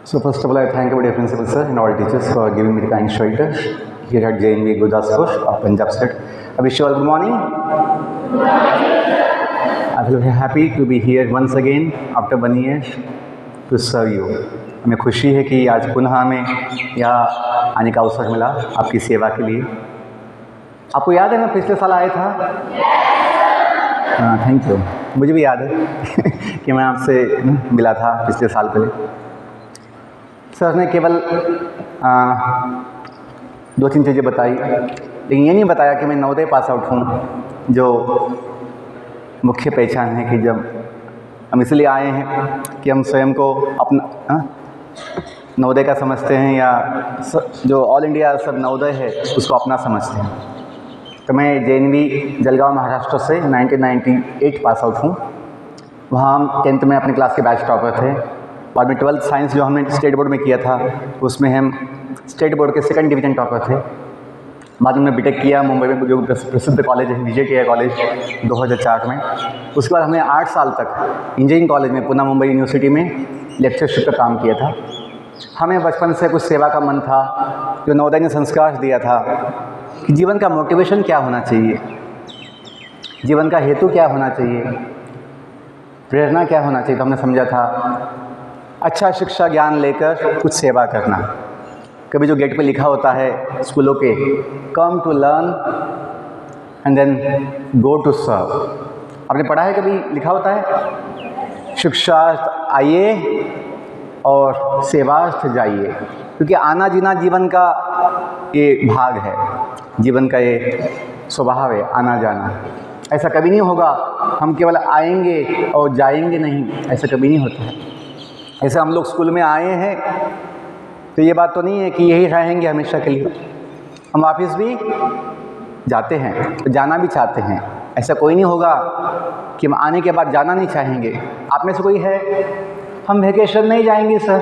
So first of all, I thank our dear principal sir and all teachers for giving me the kind shelter here at JNV Gurdaspur of Punjab State. I wish you all good morning. I feel very happy to be here once again after 1 year to serve you. हमें खुशी है कि आज पुनः हमें यहाँ आने का अवसर मिला आपकी सेवा के लिए। आपको याद है मैं पिछले साल आया था? हाँ, थैंक यू। मुझे भी याद है कि मैं आपसे मिला था पिछले साल पहले। सर ने केवल 2-3 चीज़ें बताई, लेकिन ये नहीं बताया कि मैं नवोदय पास आउट हूँ, जो मुख्य पहचान है कि जब हम इसलिए आए हैं कि हम स्वयं को अपना नवोदय का समझते हैं या जो ऑल इंडिया सब नवोदय है उसको अपना समझते हैं। तो मैं JNV जलगांव महाराष्ट्र से 1998 पास आउट हूँ। वहाँ हम 10th में अपनी क्लास के बैच टॉपर थे। बाद में 12th साइंस जो हमने स्टेट बोर्ड में किया था उसमें हम स्टेट बोर्ड के 2nd डिवीज़न टॉपर थे। बाद में बीटेक किया मुंबई में, जो प्रसिद्ध कॉलेज है विजय कॉलेज 2004 में। उसके बाद हमने 8 साल तक इंजीनियरिंग कॉलेज में पुणे मुंबई यूनिवर्सिटी में लेक्चरशिप का काम किया था। हमें बचपन से कुछ सेवा का मन था, जो नवोदय ने संस्कार दिया था कि जीवन का मोटिवेशन क्या होना चाहिए, जीवन का हेतु क्या होना चाहिए, प्रेरणा क्या होना चाहिए। तो हमने समझा था अच्छा शिक्षा ज्ञान लेकर कुछ सेवा करना। कभी जो गेट पे लिखा होता है स्कूलों के, come to learn and then go to serve, आपने पढ़ा है? कभी लिखा होता है शिक्षार्थ आइए और सेवार्थ जाइए, क्योंकि आना जीना जीवन का ये भाग है, जीवन का ये स्वभाव है आना जाना। ऐसा कभी नहीं होगा हम केवल आएंगे और जाएंगे नहीं, ऐसा कभी नहीं होता है। ऐसे हम लोग स्कूल में आए हैं तो ये बात तो नहीं है कि यही रहेंगे हमेशा के लिए, हम वापस भी जाते हैं, तो जाना भी चाहते हैं। ऐसा कोई नहीं होगा कि हम आने के बाद जाना नहीं चाहेंगे। आप में से कोई है हम वेकेशन नहीं जाएंगे सर?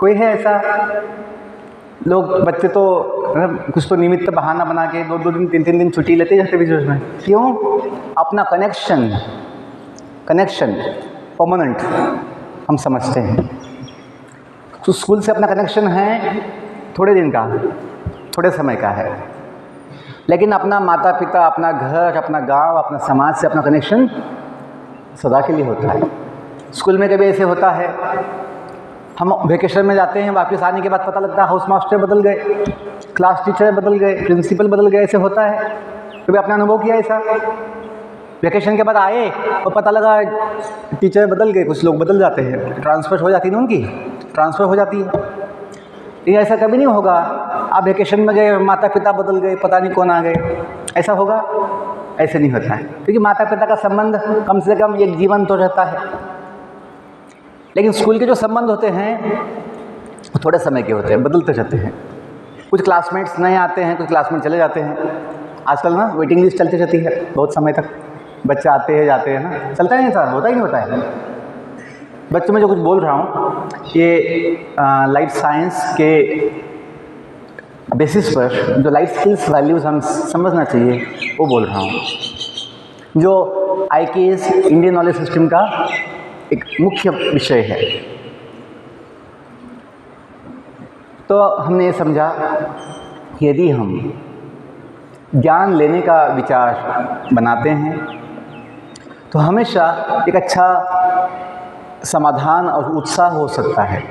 कोई है ऐसा? लोग बच्चे तो कुछ तो निमित्त बहाना बना के 2-2 दिन 3-3 दिन छुट्टी लेते जाते बीच में। क्यों? अपना कनेक्शन परमानेंट हम समझते हैं। तो स्कूल से अपना कनेक्शन है थोड़े दिन का, थोड़े समय का है, लेकिन अपना माता पिता, अपना घर, अपना गांव, अपना समाज से अपना कनेक्शन सदा के लिए होता है। स्कूल में कभी ऐसे होता है हम वेकेशन में जाते हैं, वापस आने के बाद पता लगता है हाउस मास्टर बदल गए, क्लास टीचर बदल गए, प्रिंसिपल बदल गए। ऐसे होता है? कभी आपने अनुभव किया ऐसा? वेकेशन के बाद आए और पता लगा टीचर बदल गए, कुछ लोग बदल जाते हैं, ट्रांसफ़र हो जाती है ना, उनकी ट्रांसफ़र हो जाती है। ये ऐसा कभी नहीं होगा आप वेकेशन में गए माता पिता बदल गए, पता नहीं कौन आ गए, ऐसा होगा? ऐसे नहीं होता है, क्योंकि माता पिता का संबंध कम से कम एक जीवन तो रहता है। लेकिन स्कूल के जो संबंध होते हैं वो थोड़े समय के होते हैं, बदलते रहते हैं। कुछ क्लासमेट्स नए आते हैं, कुछ क्लासमेट चले जाते हैं। आजकल ना वेटिंग लिस्ट चलती रहती है बहुत समय तक, बच्चे आते हैं जाते हैं ना, चलता ही नहीं था, होता ही नहीं होता है। बच्चों में जो कुछ बोल रहा हूँ ये लाइफ साइंस के बेसिस पर जो लाइफ स्किल्स वैल्यूज़ हम समझना चाहिए वो बोल रहा हूँ, जो IKS इंडियन नॉलेज सिस्टम का एक मुख्य विषय है। तो हमने ये समझा कि यदि हम ज्ञान लेने का विचार बनाते हैं तो हमेशा एक अच्छा समाधान और उत्साह हो सकता है।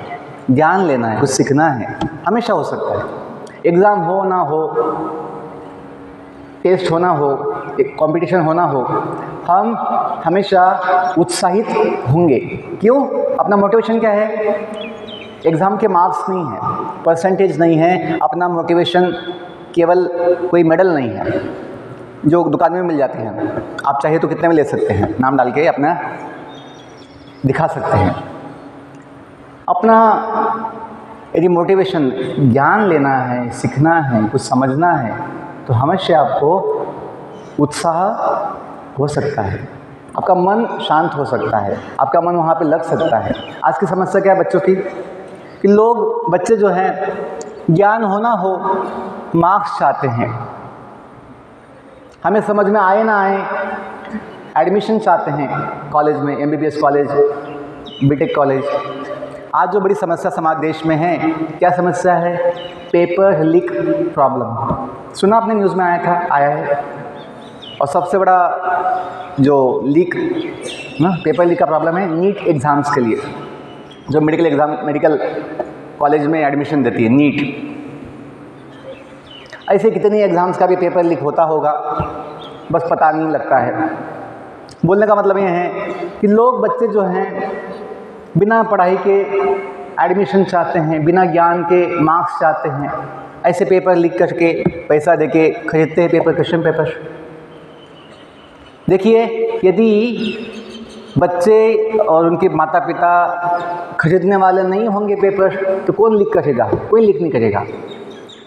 ज्ञान लेना है, कुछ सीखना है, हमेशा हो सकता है। एग्ज़ाम हो ना हो, टेस्ट होना हो, एक कंपटीशन होना हो, हम हमेशा उत्साहित होंगे। क्यों? अपना मोटिवेशन क्या है? एग्ज़ाम के मार्क्स नहीं है, परसेंटेज नहीं है, अपना मोटिवेशन केवल कोई मेडल नहीं है जो दुकान में मिल जाते हैं। आप चाहे तो कितने में ले सकते हैं, नाम डाल के अपना दिखा सकते हैं। अपना यदि मोटिवेशन ज्ञान लेना है, सीखना है, कुछ समझना है, तो हमेशा आपको उत्साह हो सकता है, आपका मन शांत हो सकता है, आपका मन वहाँ पे लग सकता है। आज की समस्या क्या है बच्चों की कि लोग, बच्चे जो हैं, ज्ञान होना हो, मार्क्स चाहते हैं, हमें समझ में आए ना आए, एडमिशन चाहते हैं कॉलेज में, MBBS कॉलेज, BTech कॉलेज। आज जो बड़ी समस्या समाज देश में है, क्या समस्या है? Paper leak problem. सुना आपने, न्यूज़ में आया है। और सबसे बड़ा जो लीक ना पेपर लीक का प्रॉब्लम है नीट एग्ज़ाम्स के लिए। जो मेडिकल कॉलेज में एडमिशन देती है नीट, ऐसे कितनी एग्ज़ाम्स का भी पेपर लीक होता होगा, बस पता नहीं लगता है। बोलने का मतलब ये है कि लोग, बच्चे जो हैं, बिना पढ़ाई के एडमिशन चाहते हैं, बिना ज्ञान के मार्क्स चाहते हैं, ऐसे पेपर लीक करके पैसा देके खरीदते हैं पेपर, क्वेश्चन पेपर। देखिए, यदि बच्चे और उनके माता पिता खरीदने वाले नहीं होंगे पेपर, तो कौन लीक करेगा? कोई लीक नहीं करेगा।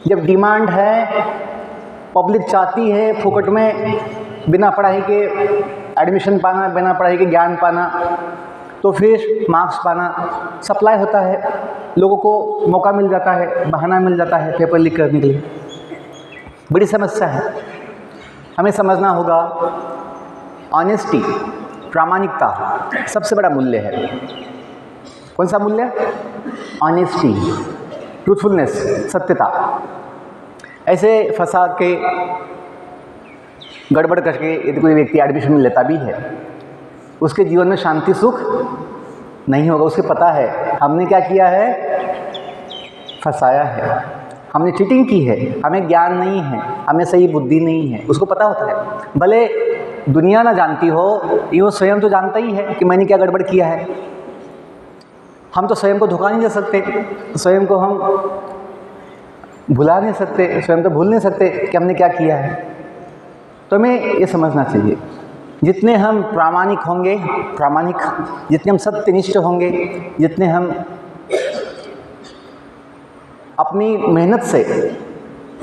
जब डिमांड है, पब्लिक चाहती है फोकट में बिना पढ़ाई के एडमिशन पाना, बिना पढ़ाई के ज्ञान पाना, तो फिर मार्क्स पाना, सप्लाई होता है, लोगों को मौका मिल जाता है, बहाना मिल जाता है पेपर लीक करने के लिए। बड़ी समस्या है। हमें समझना होगा, ऑनेस्टी, प्रामाणिकता सबसे बड़ा मूल्य है। कौन सा मूल्य? ऑनेस्टी, ट्रूथफुलनेस, सत्यता। ऐसे फंसा के, गड़बड़ करके यदि कोई व्यक्ति एडमिशन लेता भी है, उसके जीवन में शांति सुख नहीं होगा। उसे पता है हमने क्या किया है, फंसाया है, हमने चीटिंग की है, हमें ज्ञान नहीं है, हमें सही बुद्धि नहीं है, उसको पता होता है। भले दुनिया ना जानती हो, ये स्वयं तो जानता ही है कि मैंने क्या गड़बड़ किया है। हम तो स्वयं को धोखा नहीं दे सकते, स्वयं को हम भुला नहीं सकते, स्वयं तो भूल नहीं सकते कि हमने क्या किया है। तो हमें ये समझना चाहिए, जितने हम प्रामाणिक होंगे, जितने हम सत्यनिष्ठ होंगे, जितने हम अपनी मेहनत से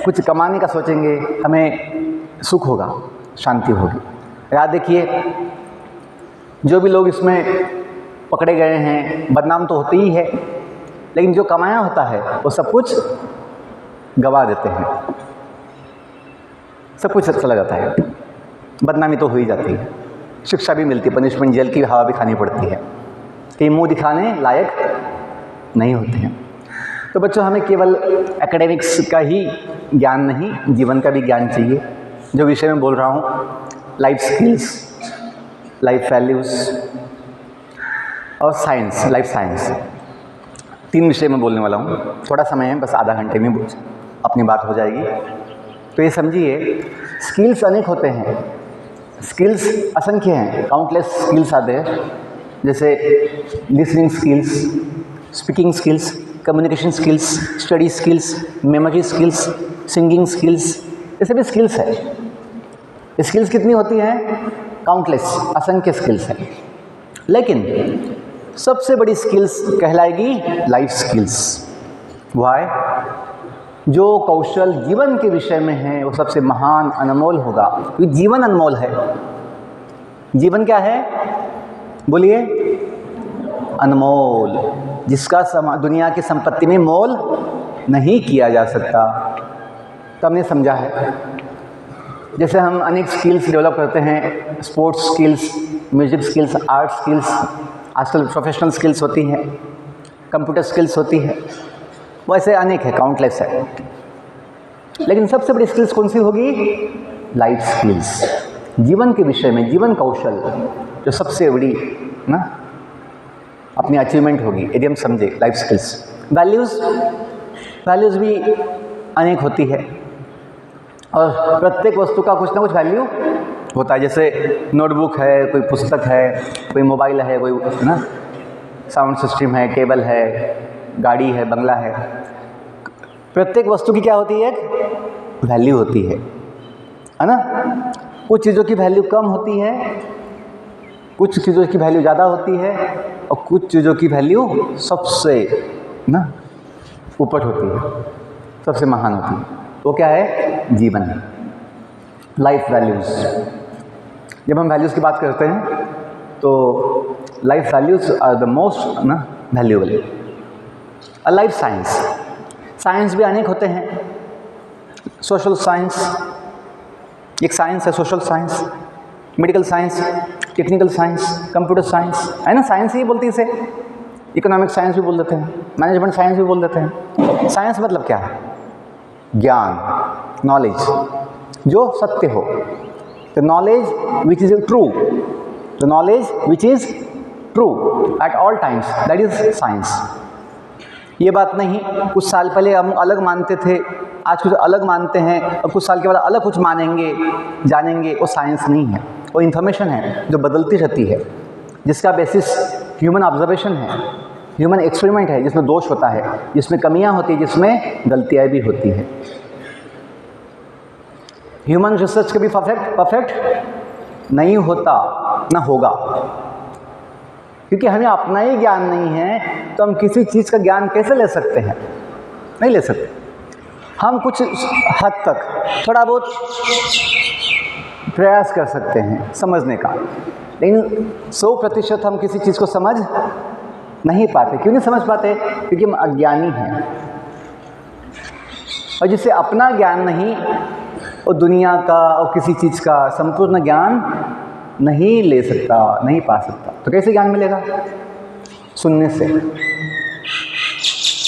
कुछ कमाने का सोचेंगे, हमें सुख होगा, शांति होगी। याद देखिए, जो भी लोग इसमें पकड़े गए हैं, बदनाम तो होते ही है, लेकिन जो कमाया होता है वो सब कुछ गवा देते हैं, सब कुछ चला जाता है, बदनामी तो हो ही जाती है, शिक्षा भी मिलती है, पनिशमेंट, जेल की हवा भी खानी पड़ती है, कहीं मुंह दिखाने लायक नहीं होते हैं। तो बच्चों, हमें केवल एकेडमिक्स का ही ज्ञान नहीं, जीवन का भी ज्ञान चाहिए। जो विषय में बोल रहा हूँ, लाइफ स्किल्स, लाइफ वैल्यूज़ और साइंस, लाइफ साइंस, 3 विषय में बोलने वाला हूँ। थोड़ा समय है, बस आधा घंटे में अपनी बात हो जाएगी। तो ये समझिए, स्किल्स अनेक होते हैं, स्किल्स असंख्य हैं, काउंटलेस स्किल्स आते हैं, जैसे listening skills, speaking skills, communication skills, study skills, memory skills, singing skills, ये सभी स्किल्स है। स्किल्स कितनी होती हैं? काउंटलेस, असंख्य स्किल्स हैं। लेकिन सबसे बड़ी स्किल्स कहलाएगी लाइफ स्किल्स। वाई? जो कौशल जीवन के विषय में है वो सबसे महान, अनमोल होगा, क्योंकि जीवन अनमोल है। जीवन क्या है? बोलिए। अनमोल, जिसका दुनिया की संपत्ति में मोल नहीं किया जा सकता। तो हमने समझा है, जैसे हम अनेक स्किल्स डेवलप करते हैं, sports skills, music skills, art skills, आजकल प्रोफेशनल स्किल्स होती हैं, कंप्यूटर स्किल्स होती है, वैसे अनेक है, काउंटलेस है। लेकिन सबसे बड़ी स्किल्स कौन सी होगी? लाइफ स्किल्स, जीवन के विषय में, जीवन कौशल, जो सबसे बड़ी ना अपनी अचीवमेंट होगी, यदि हम समझे लाइफ स्किल्स। वैल्यूज़ भी अनेक होती है, और प्रत्येक वस्तु का कुछ ना कुछ वैल्यू होता है। जैसे नोटबुक है, कोई पुस्तक है, कोई मोबाइल है, कोई ना साउंड सिस्टम है, टेबल है, गाड़ी है, बंगला है। प्रत्येक वस्तु की क्या होती है? एक वैल्यू होती है ना। कुछ चीज़ों की वैल्यू कम होती है, कुछ चीज़ों की वैल्यू ज़्यादा होती है, और कुछ चीज़ों की वैल्यू सबसे ना ऊपर होती है, सबसे महान होती है। वो क्या है? जीवन है, लाइफ वैल्यूज़। जब हम वैल्यूज़ की बात करते हैं तो life values are the most ना वैल्यूएबल। लाइफ साइंस भी अनेक होते हैं, सोशल साइंस, एक साइंस है, social science, medical science, technical science, computer science, है ना, साइंस ही बोलती है इसे। इकोनॉमिक साइंस भी बोल देते हैं, मैनेजमेंट साइंस भी बोल देते हैं। साइंस मतलब क्या है? ज्ञान, नॉलेज, जो सत्य हो। The knowledge which is true, the knowledge which is true at all times, that is science. ये बात नहीं कुछ साल पहले हम अलग मानते थे, आज कुछ अलग मानते हैं, और कुछ साल के बाद अलग कुछ मानेंगे, जानेंगे, वो साइंस नहीं है, वो इन्फॉर्मेशन है जो बदलती रहती है, जिसका बेसिस ह्यूमन ऑब्जर्वेशन है, ह्यूमन एक्सपेरिमेंट है, जिसमें दोष होता है, जिसमें कमियां होती है, जिसमें गलतियां भी होती है। ह्यूमन रिसर्च कभी परफेक्ट नहीं होता, ना होगा, क्योंकि हमें अपना ही ज्ञान नहीं है, तो हम किसी चीज़ का ज्ञान कैसे ले सकते हैं? नहीं ले सकते। हम कुछ हद तक थोड़ा बहुत प्रयास कर सकते हैं समझने का, लेकिन 100% हम किसी चीज़ को समझ नहीं पाते। क्यों नहीं समझ पाते? क्योंकि हम अज्ञानी हैं, और जिससे अपना ज्ञान नहीं और दुनिया का और किसी चीज़ का संपूर्ण ज्ञान नहीं ले सकता, नहीं पा सकता। तो कैसे ज्ञान मिलेगा? सुनने से।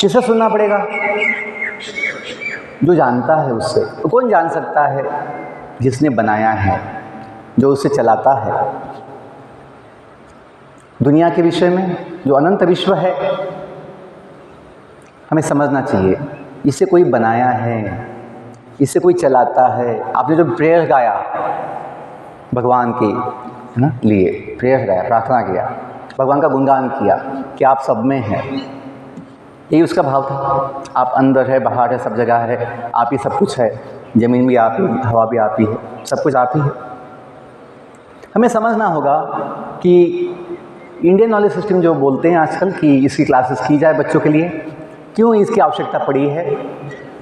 किसे सुनना पड़ेगा? जो जानता है उससे। तो कौन जान सकता है? जिसने बनाया है, जो उसे चलाता है। दुनिया के विषय में जो अनंत विश्व है, हमें समझना चाहिए, इसे कोई बनाया है, इसे कोई चलाता है। आपने जो प्रेयर गाया भगवान के, है ना, लिए प्रेयर गाया, प्रार्थना किया, भगवान का गुणगान किया कि आप सब में हैं, यही उसका भाव था। आप अंदर है, बाहर है, सब जगह है, आप ही सब कुछ है, ज़मीन भी आप ही, हवा भी आप ही है, सब कुछ आप ही है। हमें समझना होगा कि इंडियन नॉलेज सिस्टम जो बोलते हैं आजकल कि इसकी क्लासेस की जाए बच्चों के लिए, क्यों इसकी आवश्यकता पड़ी है?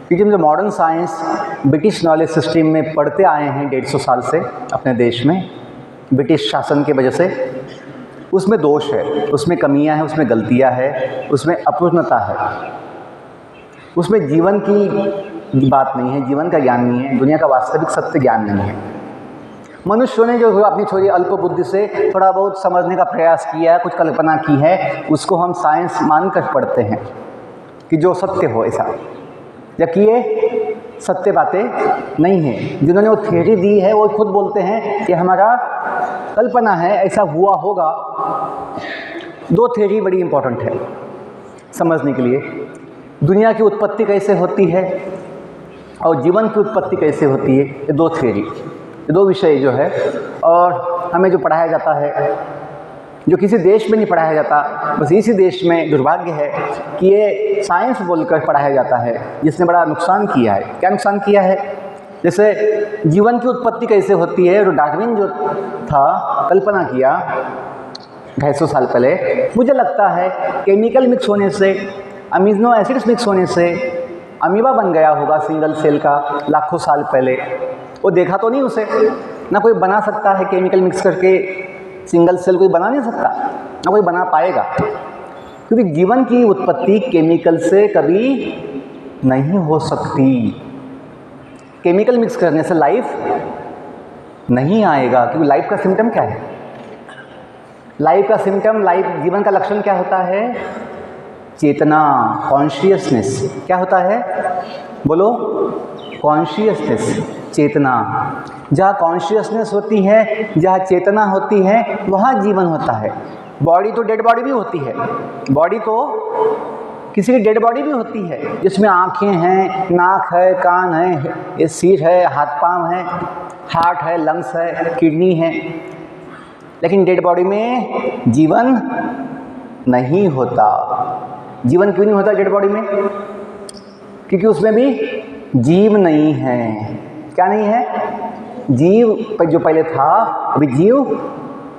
क्योंकि हम जो modern science British knowledge system में पढ़ते आए हैं 150 साल से अपने देश में, ब्रिटिश शासन की वजह से, उसमें दोष है, उसमें कमियां हैं, उसमें गलतियां हैं, उसमें अपूर्णता है, उसमें जीवन की बात नहीं है, जीवन का ज्ञान नहीं है, दुनिया का वास्तविक सत्य ज्ञान नहीं है। मनुष्यों ने जो अपनी थोड़ी अल्प बुद्धि से थोड़ा बहुत समझने का प्रयास किया है, कुछ कल्पना की है, उसको हम साइंस मानकर पढ़ते हैं कि जो सत्य हो ऐसा, जबकि ये सत्य बातें नहीं है। जिन्होंने वो थ्योरी दी है वो खुद बोलते हैं कि हमारा कल्पना है, ऐसा हुआ होगा। 2 थ्योरी बड़ी इंपॉर्टेंट है समझने के लिए। दुनिया की उत्पत्ति कैसे होती है और जीवन की उत्पत्ति कैसे होती है, ये 2 थ्योरी, ये 2 विषय जो है। और हमें जो पढ़ाया जाता है, जो किसी देश में नहीं पढ़ाया जाता, बस इसी देश में दुर्भाग्य है कि ये साइंस बोलकर पढ़ाया जाता है, जिसने बड़ा नुकसान किया है। क्या नुकसान किया है? जैसे जीवन की उत्पत्ति कैसे होती है, और डार्विन जो था कल्पना किया 250 साल पहले, मुझे लगता है केमिकल मिक्स होने से, अमीनो एसिड्स मिक्स होने से अमीबा बन गया होगा सिंगल सेल का लाखों साल पहले। वो देखा तो नहीं उसे, ना कोई बना सकता है केमिकल मिक्स करके, सिंगल सेल कोई बना नहीं सकता, ना कोई बना पाएगा, क्योंकि जीवन की उत्पत्ति केमिकल से कभी नहीं हो सकती। केमिकल मिक्स करने से लाइफ नहीं आएगा, क्योंकि लाइफ का सिम्टम क्या है? लाइफ का सिम्टम, लाइफ जीवन का लक्षण क्या होता है? चेतना, कॉन्शियसनेस। क्या होता है? बोलो, कॉन्शियसनेस, चेतना। जहाँ कॉन्शियसनेस होती है, जहाँ चेतना होती है, वहाँ जीवन होता है। बॉडी तो डेड बॉडी भी होती है, बॉडी तो किसी की डेड बॉडी भी होती है, जिसमें आँखें हैं, नाक है, कान है, ये सिर है, हाथ पाँव है, हार्ट है, लंग्स है, किडनी है, लेकिन डेड बॉडी में जीवन नहीं होता। जीवन क्यों नहीं होता डेड बॉडी में? क्योंकि उसमें भी जीव नहीं है। क्या नहीं है? जीव जो पहले था, अभी जीव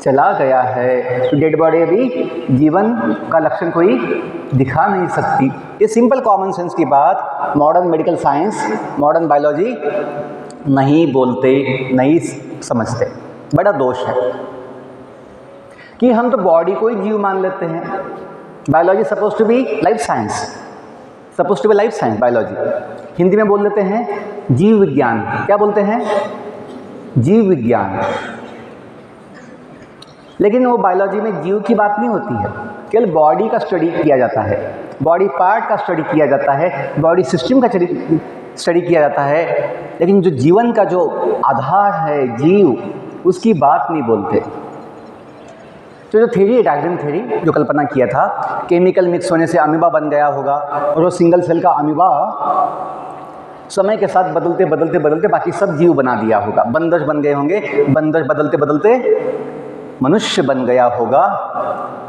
चला गया है, तो डेड बॉडी अभी जीवन का लक्षण कोई दिखा नहीं सकती। ये सिंपल कॉमन सेंस की बात modern medical science, modern biology नहीं बोलते, नहीं समझते। बड़ा दोष है कि हम तो बॉडी को ही जीव मान लेते हैं। Biology suppose to be life science, suppose to be life science biology. Hindi में बोल देते हैं जीव विज्ञान। क्या बोलते हैं? जीव विज्ञान। लेकिन वो बायोलॉजी में जीव की बात नहीं होती है, केवल बॉडी का स्टडी किया जाता है, बॉडी पार्ट का स्टडी किया जाता है, बॉडी सिस्टम का स्टडी किया जाता है, लेकिन जो जीवन का जो आधार है जीव, उसकी बात नहीं बोलते। तो जो थ्योरी है डार्विन थ्योरी, जो कल्पना किया था केमिकल मिक्स होने से अमीबा बन गया होगा, और वो सिंगल सेल का अमीबा समय के साथ बदलते बदलते बदलते बाकी सब जीव बना दिया होगा, बंदर बन गए होंगे, बंदर बदलते बदलते मनुष्य बन गया होगा,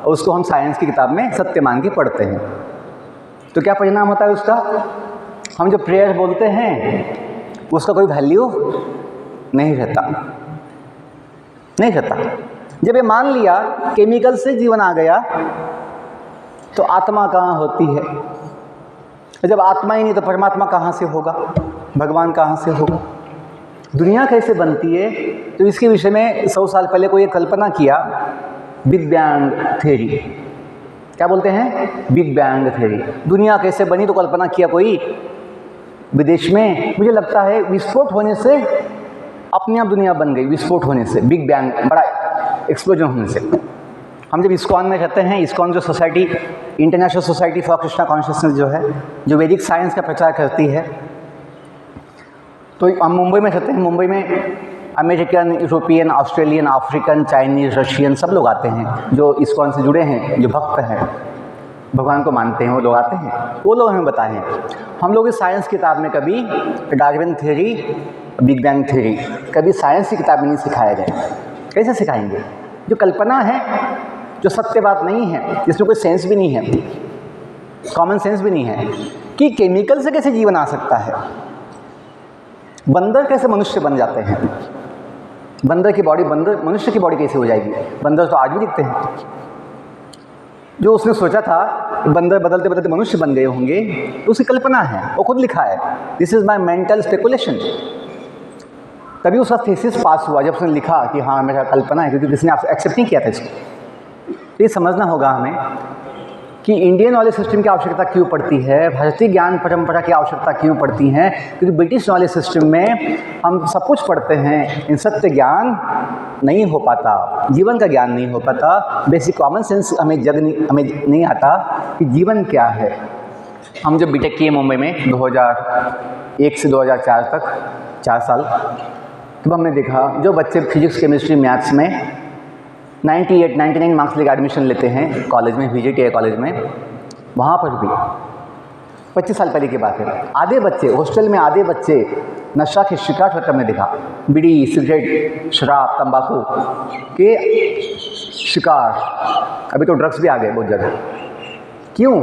और उसको हम साइंस की किताब में सत्य मान के पढ़ते हैं। तो क्या परिणाम होता है उसका? हम जो प्रेयर बोलते हैं उसका कोई वैल्यू नहीं रहता, नहीं रहता। जब ये मान लिया केमिकल से जीवन आ गया, तो आत्मा कहाँ होती है? जब आत्मा ही नहीं तो परमात्मा कहाँ से होगा, भगवान कहाँ से होगा, दुनिया कैसे बनती है? तो इसके विषय में 100 साल पहले कोई कल्पना किया, बिग बैंग थ्योरी। क्या बोलते हैं? Big bang theory. दुनिया कैसे बनी तो कल्पना किया कोई विदेश में। मुझे लगता है विस्फोट होने से अपने आप दुनिया बन गई, विस्फोट होने से, बिग बैंग, बड़ा एक्सप्लोजन होने से। हम जब इस्कॉन में रहते हैं, इस्कॉन जो society, international society for Krishna consciousness जो है, जो वैदिक साइंस का प्रचार करती है, तो हम मुंबई में रहते हैं। मुंबई में American, European, Australian, African, Chinese, Russian सब लोग आते हैं जो इस्कॉन से जुड़े हैं, जो भक्त हैं, भगवान को मानते हैं, वो लोग आते हैं। वो लोग हमें बताएं, हम लोग इस साइंस किताब में कभी Darwin theory, big bang theory कभी साइंस की किताब में नहीं सिखाया गया। कैसे सिखाएंगे? जो कल्पना है, जो सत्य बात नहीं है, जिसमें कोई सेंस भी नहीं है, कॉमन सेंस भी नहीं है कि केमिकल से कैसे जीवन आ सकता है, बंदर कैसे मनुष्य बन जाते हैं, बंदर की बॉडी, बंदर मनुष्य की बॉडी कैसे हो जाएगी? बंदर तो आज भी दिखते हैं। जो उसने सोचा था बंदर बदलते बदलते मनुष्य बन गए होंगे, तो उसकी कल्पना है, वो खुद लिखा है, this is my mental speculation. तभी उसका थीसिस पास हुआ जब उसने लिखा कि हाँ मेरा कल्पना है, क्योंकि किसी ने एक्सेप्ट नहीं किया था इसको। ये समझना होगा हमें कि इंडियन नॉलेज सिस्टम की आवश्यकता क्यों पड़ती है, भारतीय ज्ञान परंपरा की आवश्यकता क्यों पड़ती है, क्योंकि ब्रिटिश नॉलेज सिस्टम में हम सब कुछ पढ़ते हैं, इन सत्य ज्ञान नहीं हो पाता, जीवन का ज्ञान नहीं हो पाता, बेसिक कॉमन सेंस हमें हमें नहीं आता कि जीवन क्या है। हम जब बीटेक किए मुंबई में 2001 से 2004 तक 4 साल, तब हमने देखा जो बच्चे फिजिक्स, केमिस्ट्री, मैथ्स में 98-99 मार्क्स लेकर एडमिशन लेते हैं कॉलेज में, VJTI कॉलेज में, वहाँ पर भी 25 साल पहले की बात है, आधे बच्चे हॉस्टल में, आधे बच्चे नशा के शिकार होते हमने देखा, बीड़ी, सिगरेट, शराब, तंबाकू के शिकार। अभी तो ड्रग्स भी आ गए बहुत जगह। क्यों?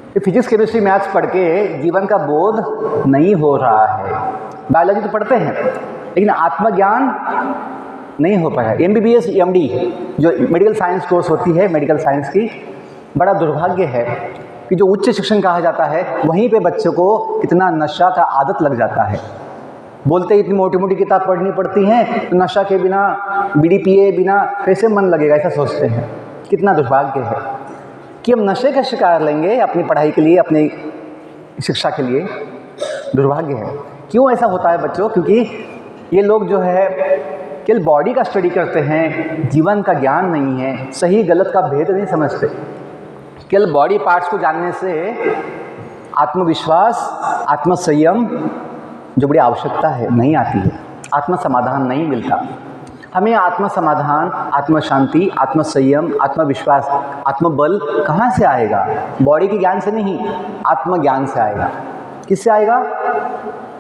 ये फिजिक्स, केमिस्ट्री, मैथ्स पढ़ के जीवन का बोध नहीं हो रहा है। बायोलॉजी तो पढ़ते हैं, लेकिन आत्मज्ञान नहीं हो पाया। MBBS, MD जो मेडिकल साइंस कोर्स होती है, मेडिकल साइंस की, बड़ा दुर्भाग्य है कि जो उच्च शिक्षण कहा जाता है, वहीं पे बच्चों को कितना नशा का आदत लग जाता है। बोलते ही इतनी मोटी मोटी किताब पढ़नी पड़ती हैं, तो नशा के बिना, बीड़ी पिए बिना कैसे मन लगेगा, ऐसा सोचते हैं। कितना दुर्भाग्य है कि हम नशे का शिकार लेंगे अपनी पढ़ाई के लिए, अपनी शिक्षा के लिए। दुर्भाग्य है। क्यों ऐसा होता है बच्चों? क्योंकि ये लोग जो है केवल बॉडी का स्टडी करते हैं, जीवन का ज्ञान नहीं है, सही गलत का भेद नहीं समझते। केवल बॉडी पार्ट्स को जानने से आत्मविश्वास, आत्मसंयम जो बड़ी आवश्यकता है नहीं आती है, आत्म समाधान नहीं मिलता। हमें आत्म समाधान, आत्म शांति, आत्मसंयम, आत्मविश्वास, आत्मबल कहाँ से आएगा? बॉडी के ज्ञान से नहीं, आत्मज्ञान से आएगा। किससे आएगा?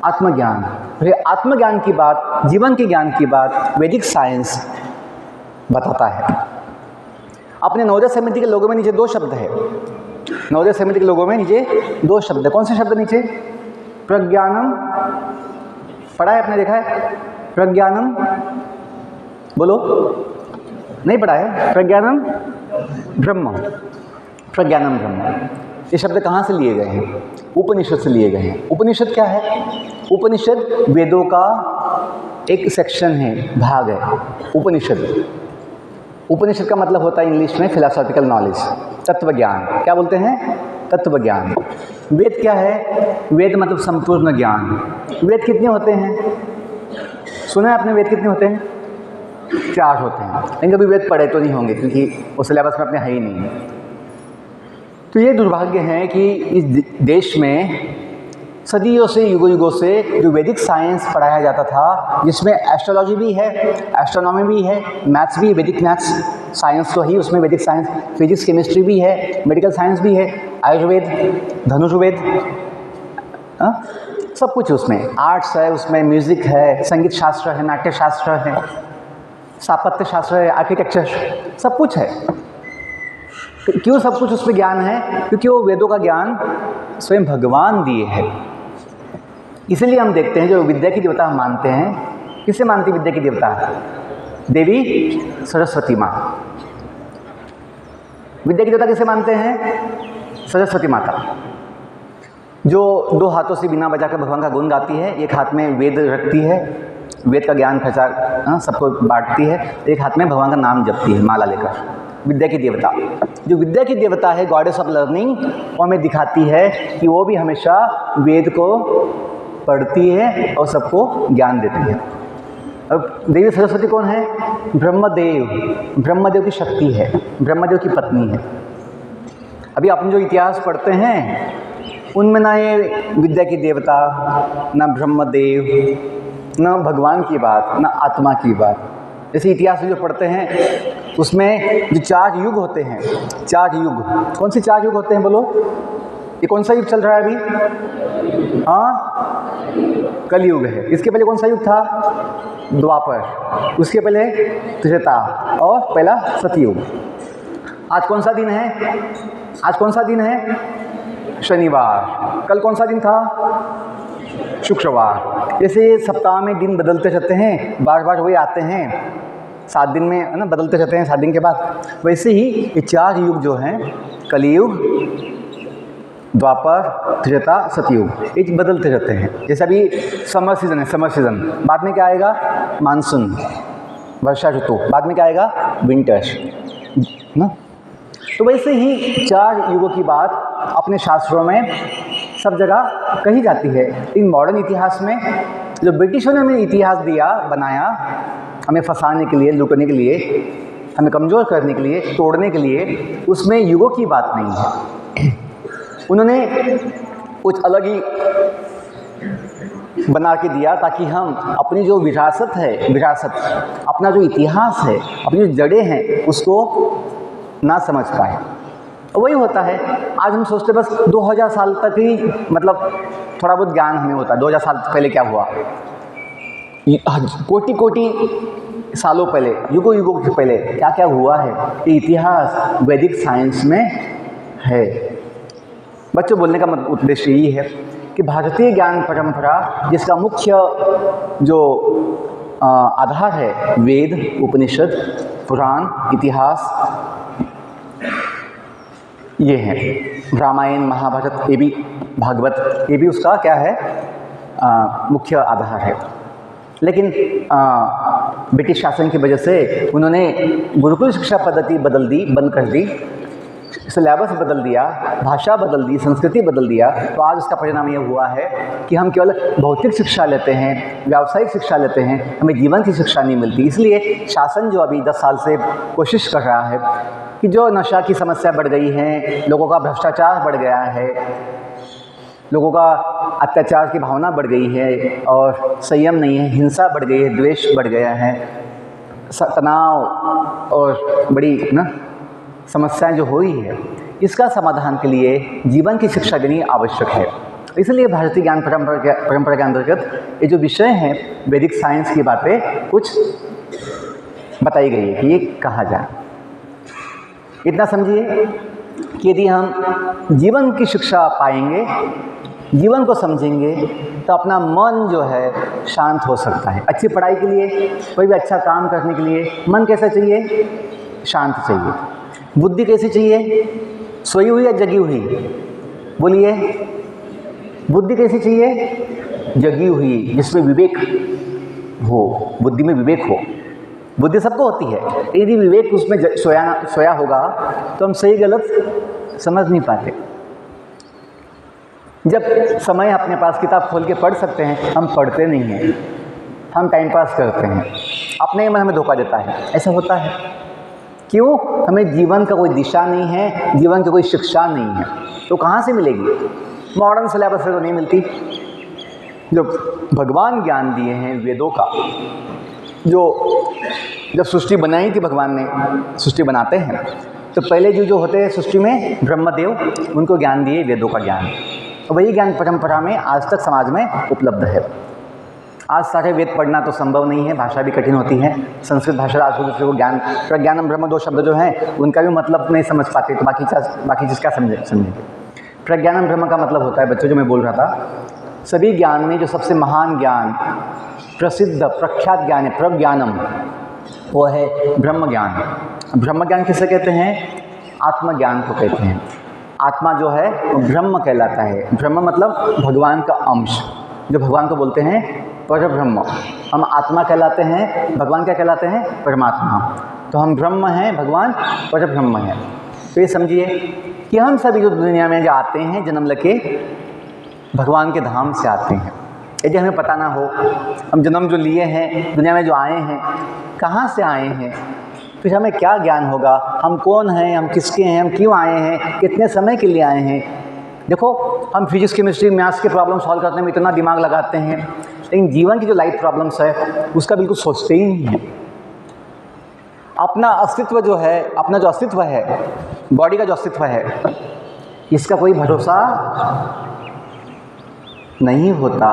आत्मज्ञान। फिर आत्मज्ञान की बात, जीवन के ज्ञान की बात वैदिक साइंस बताता है। अपने नवोदय समिति के लोगों में नीचे 2 शब्द है। नवोदय समिति के लोगों में नीचे 2 शब्द है। कौन से शब्द नीचे? प्रज्ञानम, पढ़ा है आपने, देखा है? प्रज्ञानम, बोलो, नहीं पढ़ा है? प्रज्ञानम ब्रह्म, प्रज्ञानम ब्रह्म। ये शब्द कहाँ से लिए गए हैं? उपनिषद से लिए गए हैं। उपनिषद क्या है? उपनिषद वेदों का एक सेक्शन है, भाग है उपनिषद। उपनिषद का मतलब होता है इंग्लिश में फिलोसॉफिकल नॉलेज, तत्व ज्ञान। क्या बोलते हैं? तत्व ज्ञान। वेद क्या है? वेद मतलब संपूर्ण ज्ञान। वेद कितने होते हैं? सुना है आपने वेद कितने होते हैं? 4 होते हैं, लेकिन कभी वेद पढ़े तो नहीं होंगे क्योंकि वो सिलेबस में अपने है ही नहीं है। तो ये दुर्भाग्य है कि इस देश में सदियों से, युगों युगों से जो वैदिक साइंस पढ़ाया जाता था, जिसमें एस्ट्रोलॉजी भी है, एस्ट्रोनॉमी भी है, मैथ्स भी, वैदिक मैथ्स, साइंस तो ही उसमें वैदिक साइंस, फिजिक्स केमिस्ट्री भी है, मेडिकल साइंस भी है, आयुर्वेद, धनुर्वेद, सब कुछ उसमें, आर्ट्स है, उसमें म्यूज़िक है, संगीत शास्त्र है, नाट्य शास्त्र है, स्थापत्य शास्त्र है, आर्किटेक्चर, सब कुछ है। क्यों सब कुछ उसमें ज्ञान है? क्योंकि वो वेदों का ज्ञान स्वयं भगवान दिए है। इसलिए हम देखते हैं जो विद्या की देवता हम मानते हैं, किसे मानती विद्या की देवता? देवी सरस्वती माँ। विद्या की देवता किसे मानते हैं? सरस्वती माता, जो 2 हाथों से बीना बजाकर भगवान का गुण गाती है, एक हाथ में वेद रखती है, वेद का ज्ञान प्रचार सबको बांटती है, एक हाथ में भगवान का नाम जपती है माला लेकर। विद्या की देवता, जो विद्या की देवता है, गॉडेस ऑफ लर्निंग, वो हमें दिखाती है कि वो भी हमेशा वेद को पढ़ती है और सबको ज्ञान देती है। अब देवी सरस्वती कौन है? ब्रह्मदेव, ब्रह्मदेव की शक्ति है, ब्रह्मदेव की पत्नी है। अभी आपने जो इतिहास पढ़ते हैं उनमें ना ये विद्या की देवता, ना ब्रह्मदेव, ना भगवान की बात, ना आत्मा की बात। जैसे इतिहास जो पढ़ते हैं उसमें जो 4 युग होते हैं, 4 युग, कौन से 4 युग होते हैं बोलो? ये कौन सा युग चल रहा है अभी? हाँ, कलयुग है। इसके पहले कौन सा युग था? द्वापर, उसके पहले त्रेता और पहला सतयुग। आज कौन सा दिन है? आज कौन सा दिन है? शनिवार। कल कौन सा दिन था? शुक्रवार। जैसे सप्ताह में दिन बदलते रहते हैं, बार बार वही आते हैं, 7 दिन में है ना, बदलते रहते हैं 7 दिन के बाद। वैसे ही ये 4 युग जो हैं, कलयुग, द्वापर, त्रेता, सतयुग, ये बदलते रहते हैं। जैसे अभी समर सीजन है, समर सीजन, बाद में क्या आएगा? मानसून, वर्षा ऋतु, बाद में क्या आएगा? विंटर ना। तो वैसे ही 4 युगों की बात अपने शास्त्रों में सब जगह कही जाती है। इन मॉडर्न इतिहास में जो ब्रिटिशों ने हमें इतिहास दिया, बनाया, हमें फंसाने के लिए, लूटने के लिए, हमें कमज़ोर करने के लिए, तोड़ने के लिए, उसमें युगों की बात नहीं है। उन्होंने कुछ अलग ही बना के दिया ताकि हम अपनी जो विरासत है, विरासत, अपना जो इतिहास है, अपनी जो जड़ें हैं, उसको ना समझ पाए। वही होता है, आज हम सोचते बस 2000 साल तक ही, मतलब थोड़ा बहुत ज्ञान हमें होता है 2000 साल पहले क्या हुआ, कोटि कोटि सालों पहले, युगों युगों के पहले क्या क्या हुआ है, ये इतिहास वैदिक साइंस में है। बच्चों, बोलने का उद्देश्य यही है कि भारतीय ज्ञान परंपरा, जिसका मुख्य जो आधार है वेद, उपनिषद, पुराण, इतिहास, ये है। रामायण, महाभारत, ये भी भागवत, ये भी उसका क्या है? मुख्य आधार है। लेकिन ब्रिटिश शासन की वजह से उन्होंने गुरुकुल शिक्षा पद्धति बदल दी, बंद कर दी, सिलेबस बदल दिया, भाषा बदल दी, संस्कृति बदल दिया। तो आज उसका परिणाम ये हुआ है कि हम केवल भौतिक शिक्षा लेते हैं, व्यावसायिक शिक्षा लेते हैं, हमें जीवन की शिक्षा नहीं मिलती। इसलिए शासन जो अभी 10 साल से कोशिश कर रहा है कि जो नशा की समस्या बढ़ गई है, लोगों का भ्रष्टाचार बढ़ गया है, लोगों का अत्याचार की भावना बढ़ गई है और संयम नहीं है, हिंसा बढ़ गई है, द्वेष बढ़ गया है, तनाव और बड़ी ना समस्याएं जो हुई है, इसका समाधान के लिए जीवन की शिक्षा देनी आवश्यक है। इसलिए भारतीय ज्ञान परंपरा के अंतर्गत ये जो विषय हैं, वैदिक साइंस की बातें कुछ बताई गई है कि ये कहा जाए। इतना समझिए कि यदि हम जीवन की शिक्षा पाएंगे, जीवन को समझेंगे, तो अपना मन जो है शांत हो सकता है। अच्छी पढ़ाई के लिए, कोई भी अच्छा काम करने के लिए मन कैसा चाहिए? शांत चाहिए। बुद्धि कैसी चाहिए? सोई हुई या जगी हुई? बोलिए, बुद्धि कैसी चाहिए? जगी हुई, जिसमें विवेक हो, बुद्धि में विवेक हो। बुद्धि सबको होती है, यदि विवेक उसमें सोया होगा तो हम सही गलत समझ नहीं पाते। जब समय अपने पास किताब खोल के पढ़ सकते हैं, हम पढ़ते नहीं हैं। हम टाइम पास करते हैं, अपने मन हमें धोखा देता है। ऐसा होता है क्यों? हमें जीवन का कोई दिशा नहीं है, जीवन की कोई शिक्षा नहीं है। तो कहाँ से मिलेगी? मॉडर्न सिलेबस से तो नहीं मिलती। जो भगवान ज्ञान दिए हैं वेदों का, जो जब सृष्टि बनाई थी भगवान ने, सृष्टि बनाते हैं तो पहले जो होते हैं सृष्टि में ब्रह्मदेव, उनको ज्ञान दिए वेदों का ज्ञान। तो वही ज्ञान परंपरा में आज तक समाज में उपलब्ध है। आज सारे वेद पढ़ना तो संभव नहीं है, भाषा भी कठिन होती है। संस्कृत भाषा आज दूसरे को ज्ञान प्रज्ञानम ब्रह्म दो शब्द जो हैं उनका भी मतलब नहीं समझ पाते, तो बाकी चीज़ क्या समझेंगे। प्रज्ञानम ब्रह्म का मतलब होता है बच्चों, जो मैं बोल रहा था, सभी ज्ञान में जो सबसे महान ज्ञान, प्रसिद्ध प्रख्यात ज्ञान है प्रज्ञानम, वो है ब्रह्म ज्ञान। ब्रह्म ज्ञान किसे कहते हैं? आत्मज्ञान को कहते हैं। आत्मा जो है वो ब्रह्म कहलाता है। ब्रह्म मतलब भगवान का अंश, जो भगवान को बोलते हैं पर ब्रह्म। हम आत्मा कहलाते हैं, भगवान क्या कहलाते हैं? परमात्मा। तो हम ब्रह्म हैं, भगवान पर ब्रह्म हैं। तो ये समझिए कि हम सभी जो दुनिया में जो आते हैं जन्म लेके भगवान के धाम से आते हैं। यदि हमें पता ना हो हम जन्म जो लिए हैं, दुनिया में जो आए हैं, कहाँ से आए हैं, फिर हमें क्या ज्ञान होगा? हम कौन हैं, हम किसके हैं, हम क्यों आए हैं, कितने समय के लिए आए हैं। देखो, हम फिजिक्स केमिस्ट्री मैथ्स के प्रॉब्लम सॉल्व करने में इतना दिमाग लगाते हैं, लेकिन जीवन की जो लाइफ प्रॉब्लम्स है उसका बिल्कुल सोचते ही नहीं है। अपना अस्तित्व जो है, अपना जो अस्तित्व है, बॉडी का जो अस्तित्व है, इसका कोई भरोसा नहीं होता।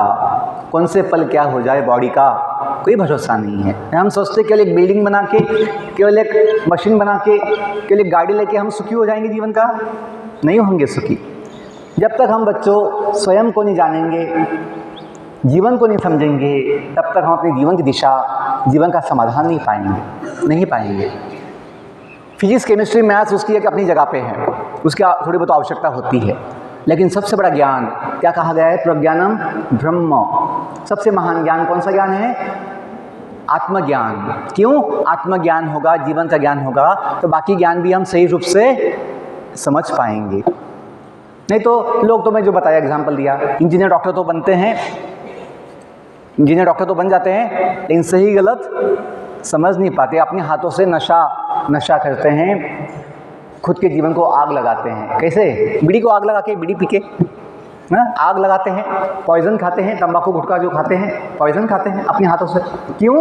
कौन से पल क्या हो जाए बॉडी का कोई भरोसा नहीं है। हम सोचते केवल एक बिल्डिंग बना के, केवल एक मशीन बना के, केवल एक गाड़ी लेके हम सुखी हो जाएंगे जीवन का। नहीं होंगे सुखी जब तक हम बच्चों स्वयं को नहीं जानेंगे, जीवन को नहीं समझेंगे, तब तक हम अपने जीवन की दिशा, जीवन का समाधान नहीं पाएंगे। फिजिक्स केमिस्ट्री मैथ्स उसकी एक अपनी जगह पे है, उसकी थोड़ी बहुत आवश्यकता होती है, लेकिन सबसे बड़ा ज्ञान क्या कहा गया है? प्रज्ञानम ब्रह्म। सबसे महान ज्ञान कौन सा ज्ञान है? आत्मज्ञान। क्यों? आत्मज्ञान होगा, जीवन का ज्ञान होगा, तो बाकी ज्ञान भी हम सही रूप से समझ पाएंगे। नहीं तो लोग, तो मैं जो बताया एग्जाम्पल दिया, इंजीनियर डॉक्टर तो बनते हैं, इंजीनियर डॉक्टर तो बन जाते हैं, लेकिन सही गलत समझ नहीं पाते। अपने हाथों से नशा करते हैं, खुद के जीवन को आग लगाते हैं। कैसे? बीड़ी को आग लगा के, बीड़ी पी के आग लगाते हैं, पॉइजन खाते हैं, तंबाकू गुटखा जो खाते हैं, पॉइजन खाते हैं अपने हाथों से। क्यों?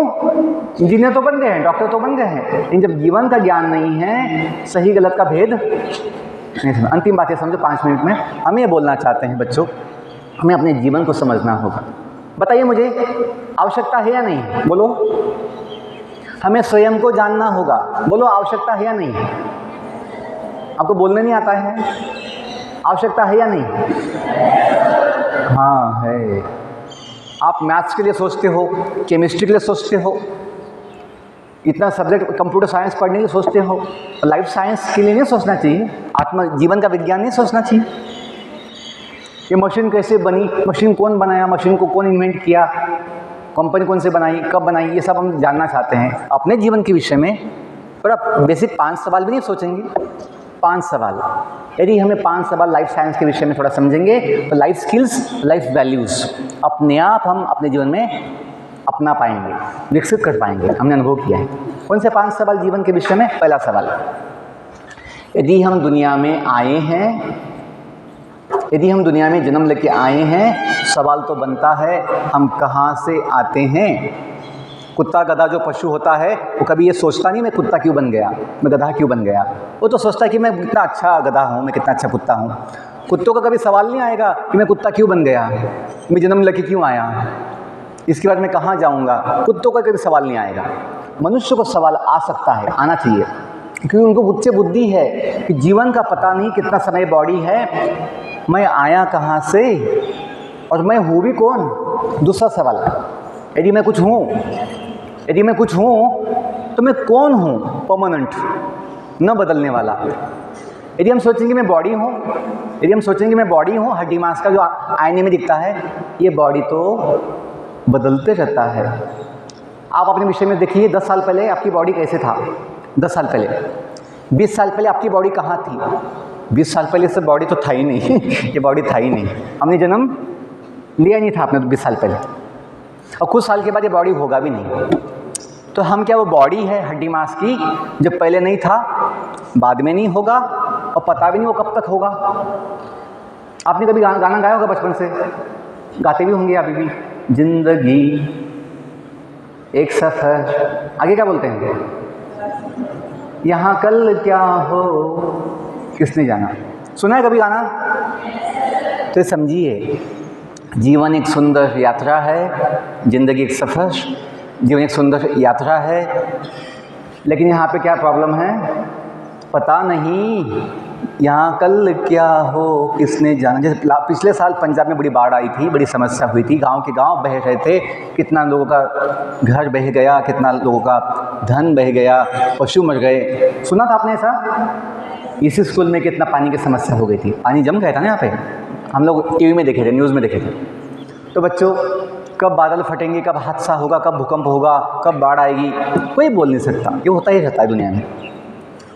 इंजीनियर तो बन गए हैं, डॉक्टर तो बन गए हैं, लेकिन जब जीवन का ज्ञान नहीं है, सही गलत का भेद नहीं समझ। अंतिम बातें समझो 5 मिनट में। हम ये बोलना चाहते हैं बच्चों, हमें अपने जीवन को समझना होगा। बताइए मुझे, आवश्यकता है या नहीं? बोलो। हमें स्वयं को जानना होगा। बोलो, आवश्यकता है या नहीं? आपको बोलने नहीं आता है? आवश्यकता है या नहीं? हाँ है। आप मैथ्स के लिए सोचते हो, केमिस्ट्री के लिए सोचते हो, इतना सब्जेक्ट कंप्यूटर साइंस पढ़ने के लिए सोचते हो, लाइफ साइंस के लिए नहीं सोचना चाहिए? आत्म जीवन का विज्ञान नहीं सोचना चाहिए? ये मशीन कैसे बनी, मशीन कौन बनाया, मशीन को कौन इन्वेंट किया, कंपनी कौन से बनाई, कब बनाई, ये सब हम जानना चाहते हैं। अपने जीवन के विषय में थोड़ा बेसिक 5 सवाल भी नहीं सोचेंगे? 5 सवाल। यदि हमें 5 सवाल लाइफ साइंस के विषय में थोड़ा समझेंगे तो लाइफ स्किल्स, लाइफ वैल्यूज़ अपने आप हम अपने जीवन में अपना पाएंगे, विकसित कर पाएंगे। हमने अनुभव किया है। कौन से 5 सवाल जीवन के विषय में? पहला सवाल, यदि हम दुनिया में आए हैं, यदि हम दुनिया में जन्म लेके आए हैं, सवाल तो बनता है हम कहाँ से आते हैं। कुत्ता गधा जो पशु होता है वो कभी ये सोचता नहीं मैं कुत्ता क्यों बन गया, मैं गधा क्यों बन गया। वो तो सोचता है कि मैं कितना अच्छा गधा हूँ, मैं कितना अच्छा कुत्ता हूँ। कुत्तों का कभी सवाल नहीं आएगा कि मैं कुत्ता क्यों बन गया, मैं जन्म लेके क्यों आया, इसके बाद मैं कहाँ जाऊँगा। कुत्तों का कभी सवाल नहीं आएगा। मनुष्य को सवाल आ सकता है, आना चाहिए, क्योंकि उनको उच्च बुद्धि है कि जीवन का पता नहीं कितना समय बॉडी है, मैं आया कहाँ से और मैं हूँ भी कौन। दूसरा सवाल, यदि मैं कुछ हूँ तो मैं कौन हूँ, परमानेंट, न बदलने वाला। यदि हम सोचेंगे मैं बॉडी हूँ, यदि हम सोचेंगे मैं बॉडी हूँ, हड्डी मांस का जो आईने में दिखता है, ये बॉडी तो बदलते रहता है। आप अपने विषय में देखिए, 10 साल पहले आपकी बॉडी कैसे था, 10 साल पहले, 20 साल पहले आपकी बॉडी कहाँ थी। 20 साल पहले से बॉडी तो था ही नहीं ये बॉडी था ही नहीं, हमने जन्म लिया नहीं था आपने 20 साल पहले। और कुछ साल के बाद ये बॉडी होगा भी नहीं। तो हम क्या वो बॉडी है हड्डी मांस की, जब पहले नहीं था, बाद में नहीं होगा, और पता भी नहीं वो कब तक होगा। आपने कभी गाना गाया होगा बचपन से, गाते भी होंगे अभी भी, जिंदगी एक सफ़र, आगे क्या बोलते हैं, यहाँ कल क्या हो किसने जाना। सुना है कभी गाना? तो समझिए, जीवन एक सुंदर यात्रा है, ज़िंदगी एक सफ़र, जीवन एक सुंदर यात्रा है। लेकिन यहाँ पे क्या प्रॉब्लम है, पता नहीं यहाँ कल क्या हो किसने जाना। जैसे पिछले साल पंजाब में बड़ी बाढ़ आई थी, बड़ी समस्या हुई थी, गांव के गांव बह रहे थे, कितना लोगों का घर बह गया, कितना लोगों का धन बह गया, पशु मर गए। सुना था आपने ऐसा? इसी स्कूल में कितना पानी की समस्या हो गई थी, पानी जम गया था ना यहाँ पे, हम लोग टीवी में देखे थे, न्यूज़ में देखे थे। तो बच्चों, कब बादल फटेंगे, कब हादसा होगा, कब भूकंप होगा, कब बाढ़ आएगी, कोई बोल नहीं सकता, ये होता ही रहता है दुनिया में।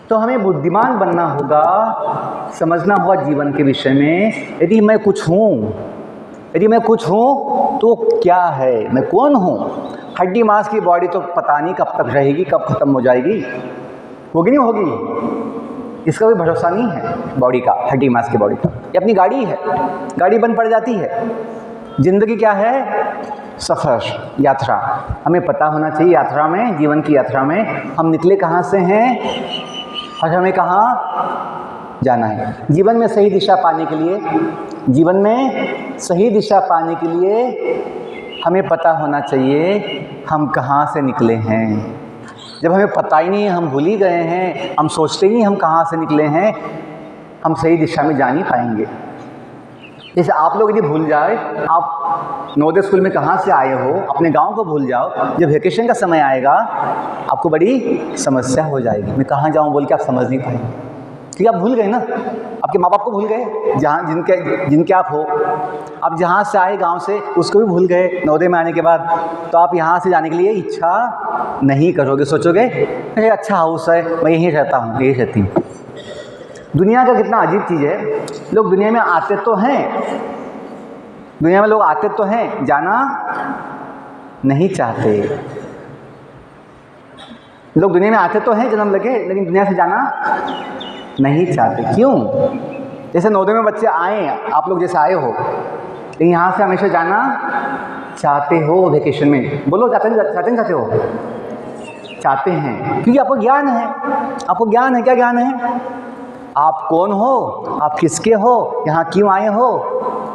तो हमें बुद्धिमान बनना होगा, समझना होगा जीवन के विषय में। यदि मैं कुछ हूँ, यदि मैं कुछ हूँ तो क्या है, मैं कौन हूँ। हड्डी मांस की बॉडी तो पता नहीं कब तक रहेगी, कब ख़त्म हो जाएगी, होगी नहीं होगी, इसका कोई भरोसा नहीं है बॉडी का, हड्डी मांस की बॉडी का। ये अपनी गाड़ी है, गाड़ी बंद पड़ जाती है। ज़िंदगी क्या है? सफ़र, यात्रा। हमें पता होना चाहिए यात्रा में, जीवन की यात्रा में हम निकले कहाँ से हैं और हमें कहाँ जाना है। जीवन में सही दिशा पाने के लिए, जीवन में सही दिशा पाने के लिए हमें पता होना चाहिए हम कहाँ से निकले हैं। जब हमें पता ही नहीं है, हम भूल ही गए हैं, हम सोचते ही नहीं हम कहाँ से निकले हैं, हम सही दिशा में जा नहीं पाएंगे। जैसे आप लोग यदि भूल जाए आप नवोदय स्कूल में कहाँ से आए हो, अपने गांव को भूल जाओ, जब वेकेशन का समय आएगा आपको बड़ी समस्या हो जाएगी। मैं कहाँ जाऊँ बोल के आप समझ नहीं पाएंगे, क्योंकि आप भूल गए ना, आपके माँ बाप को भूल गए, जहाँ जिनके आप हो। आप जहाँ से आए गांव से उसको भी भूल गए नवोदय में आने के बाद। तो आप यहाँ से जाने के लिए इच्छा नहीं करोगे, सोचोगे अरे अच्छा हाउस है, मैं यहीं रहता हूँ, यहीं रहती हूँ। दुनिया का कितना अजीब चीज़ है, लोग दुनिया में आते तो हैं, दुनिया में लोग आते तो हैं, जाना नहीं चाहते। लोग दुनिया में आते तो हैं जन्म लगे, लेकिन दुनिया से जाना नहीं चाहते। क्यों? जैसे नवोदय में बच्चे आए, आप लोग जैसे आए हो, लेकिन यहाँ से हमेशा जाना चाहते हो वेकेशन में। बोलो चाहते हो? चाहते हैं, क्योंकि आपको ज्ञान है। आपको ज्ञान है, क्या ज्ञान है? आप कौन हो, आप किसके हो, यहाँ क्यों आए हो,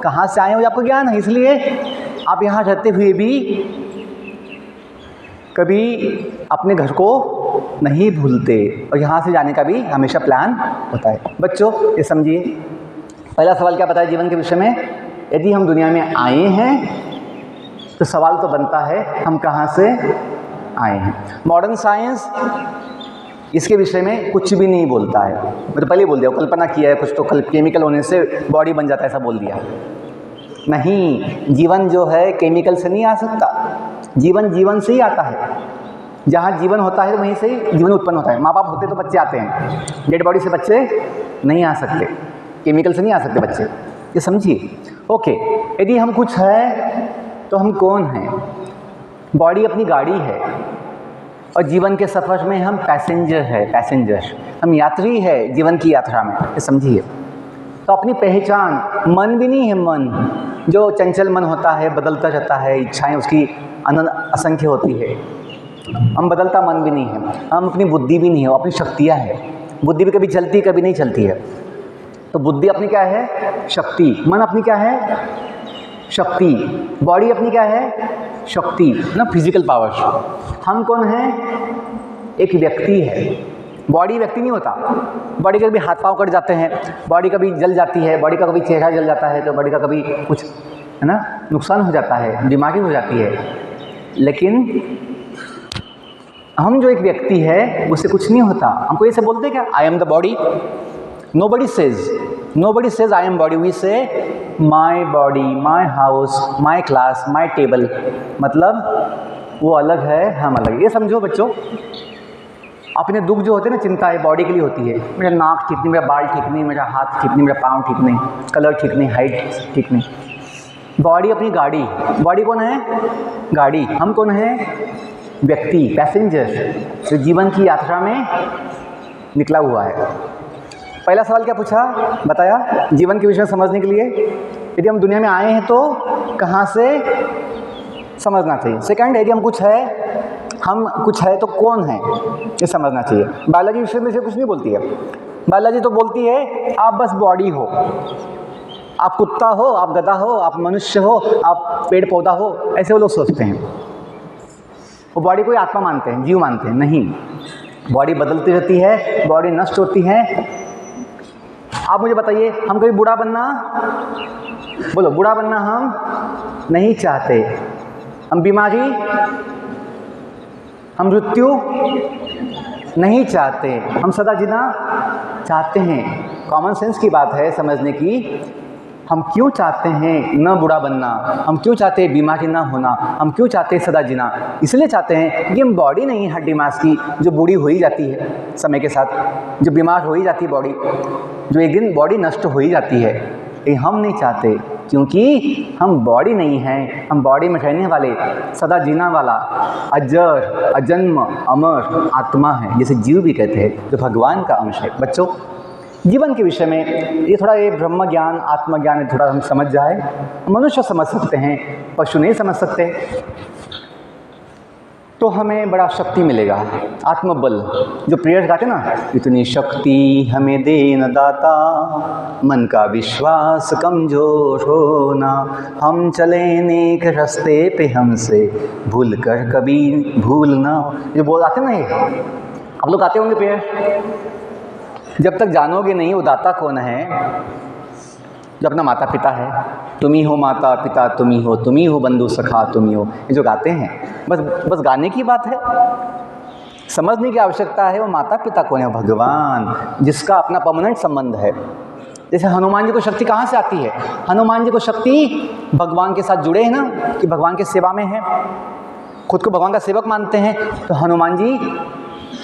कहाँ से आए हो, आपको ज्ञान है। इसलिए आप यहाँ रहते हुए भी कभी अपने घर को नहीं भूलते, और यहाँ से जाने का भी हमेशा प्लान होता है। बच्चों, ये समझिए, पहला सवाल क्या बताया जीवन के विषय में? यदि हम दुनिया में आए हैं तो सवाल तो बनता है हम कहाँ से आए हैं। मॉडर्न साइंस इसके विषय में कुछ भी नहीं बोलता है। मैं तो पहले ही बोल दिया, कल्पना किया है कुछ, तो केमिकल होने से बॉडी बन जाता है, ऐसा बोल दिया। नहीं, जीवन जो है केमिकल से नहीं आ सकता, जीवन जीवन से ही आता है। जहाँ जीवन होता है वहीं से ही जीवन उत्पन्न होता है। माँ बाप होते तो बच्चे आते हैं, डेड बॉडी से बच्चे नहीं आ सकते, केमिकल से नहीं आ सकते बच्चे, ये समझिए। ओके, यदि हम कुछ है तो हम कौन हैं? बॉडी अपनी गाड़ी है, और जीवन के सफ़र में हम पैसेंजर है, पैसेंजर, हम यात्री है जीवन की यात्रा में, ये समझिए। तो अपनी पहचान, मन भी नहीं है, मन जो चंचल मन होता है, बदलता रहता है, इच्छाएं उसकी असंख्य होती है। हम बदलता मन भी नहीं है, हम अपनी बुद्धि भी नहीं है, अपनी शक्तियाँ हैं। बुद्धि भी कभी चलती कभी नहीं चलती है। तो बुद्धि अपनी क्या है? शक्ति। मन अपनी क्या है? शक्ति। बॉडी अपनी क्या है? शक्ति, ना, फिजिकल पावर। हम कौन हैं? एक व्यक्ति है। बॉडी व्यक्ति नहीं होता। बॉडी के कभी हाथ पांव कट जाते हैं, बॉडी कभी जल जाती है, बॉडी का कभी चेहरा जल जाता है, तो बॉडी का कभी कुछ, है ना, नुकसान हो जाता है, बीमारी हो जाती है। लेकिन हम जो एक व्यक्ति है उससे कुछ नहीं होता। हमको ये से बोलते क्या? I am the body. Nobody says I am body. We say my body, my house, my class, my table. मतलब वो अलग है, हम अलग। ये समझो बच्चों, अपने दुख जो होते हैं ना, चिंता है बॉडी के लिए होती है। मेरा नाक ठीक नहीं, मेरा बाल ठीक नहीं, मेरा हाथ ठीक नहीं, मेरा पाँव ठीक नहीं, कलर ठीक नहीं, हाइट ठीक नहीं। बॉडी अपनी गाड़ी, बॉडी कौन है? गाड़ी। हम कौन है? व्यक्ति, पैसेंजर, जो जीवन की यात्रा में निकला हुआ है। पहला सवाल क्या पूछा, बताया? जीवन के विषय में समझने के लिए यदि हम दुनिया में आए हैं तो कहाँ से समझना चाहिए। सेकंड, यदि हम कुछ है तो कौन है, ये समझना चाहिए। बायोलॉजी विषय में से कुछ नहीं बोलती है। बायोलॉजी तो बोलती है आप बस बॉडी हो, आप कुत्ता हो, आप गधा हो, आप मनुष्य हो, आप पेड़ पौधा हो, ऐसे वो लोग सोचते हैं। वो बॉडी को आत्मा मानते हैं, जीव मानते हैं। नहीं, बॉडी बदलती रहती है, बॉडी नष्ट होती है। आप मुझे बताइए, हम कभी बूढ़ा बनना, बोलो, बूढ़ा बनना हम नहीं चाहते। हम बीमारी, हम मृत्यु नहीं चाहते, हम सदा जीना चाहते हैं। कॉमन सेंस की बात है समझने की। हम क्यों चाहते हैं न बूढ़ा बनना, हम क्यों चाहते हैं बीमारी ना होना, हम क्यों चाहते हैं सदा जीना? इसलिए चाहते हैं कि हम बॉडी नहीं है हड्डी मांस की जो बूढ़ी हो ही जाती है समय के साथ, जो बीमार हो ही जाती है बॉडी, जो एक दिन बॉडी नष्ट हो ही जाती है। ये हम नहीं चाहते, क्योंकि हम बॉडी नहीं हैं, हम बॉडी में रहने वाले, सदा जीना वाला, अजर, अजन्म, अमर आत्मा है, जिसे जीव भी कहते हैं, जो भगवान का अंश है। बच्चों, जीवन के विषय में ये थोड़ा ये ब्रह्म ज्ञान, आत्मज्ञान थोड़ा हम समझ जाए। मनुष्य समझ सकते हैं, पशु नहीं समझ सकते, तो हमें बड़ा शक्ति मिलेगा, आत्मबल। जो प्रेयर्स गाते ना, इतनी शक्ति हमें देना दाता, मन का विश्वास कमजोर होना, हम चले नेक रास्ते पे हमसे भूल कर कभी भूलना। जो बोल आते ना, ये आप लोग आते होंगे प्रेयर। जब तक जानोगे नहीं वो दाता कौन है, जो अपना माता पिता है, तुम ही हो माता पिता, तुम ही हो बंधु सखा, तुम ही हो, ये जो गाते हैं, बस गाने की बात है। समझने की आवश्यकता है वो माता पिता कौन है, भगवान, जिसका अपना परमानेंट संबंध है। जैसे हनुमान जी को शक्ति कहाँ से आती है? हनुमान जी को शक्ति भगवान के साथ जुड़े हैं ना, कि भगवान की सेवा में है, खुद को भगवान का सेवक मानते हैं। तो हनुमान जी,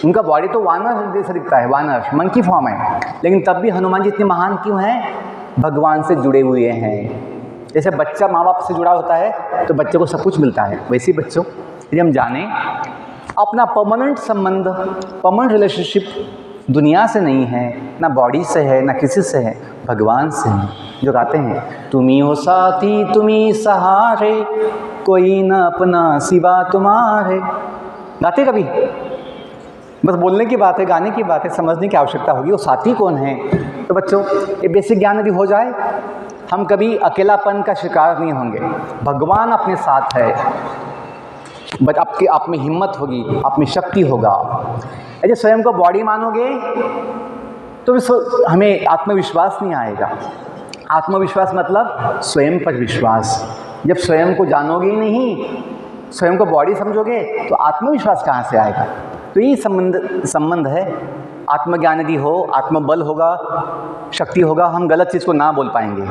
उनका बॉडी तो वानर जैसा दिखता है, वानर मन की फॉर्म है, लेकिन तब भी हनुमान जी इतने महान क्यों हैं? भगवान से जुड़े हुए हैं। जैसे बच्चा माँ बाप से जुड़ा होता है तो बच्चे को सब कुछ मिलता है, वैसे ही बच्चों यदि हम जाने अपना परमानेंट संबंध, परमानेंट रिलेशनशिप दुनिया से नहीं है, ना बॉडी से है, ना किसी से है, भगवान से है। जो गाते हैं, तुम ही हो साथी तुम ही सहारे, कोई न अपना सिवा तुम्हारे। गाते कभी? बस बोलने की बात है, गाने की बात है, समझने की आवश्यकता होगी वो साथी कौन है। तो बच्चों, ये बेसिक ज्ञान यदि हो जाए, हम कभी अकेलापन का शिकार नहीं होंगे। भगवान अपने साथ है, बस आपके आप में हिम्मत होगी, आप में शक्ति होगा। यदि स्वयं को बॉडी मानोगे तो हमें आत्मविश्वास नहीं आएगा। आत्मविश्वास मतलब स्वयं पर विश्वास। जब स्वयं को जानोगे ही नहीं, स्वयं को बॉडी समझोगे, तो आत्मविश्वास कहाँ से आएगा? तो ये संबंध है। आत्मज्ञान यदि हो, आत्मबल होगा, शक्ति होगा, हम गलत चीज़ को ना बोल पाएंगे,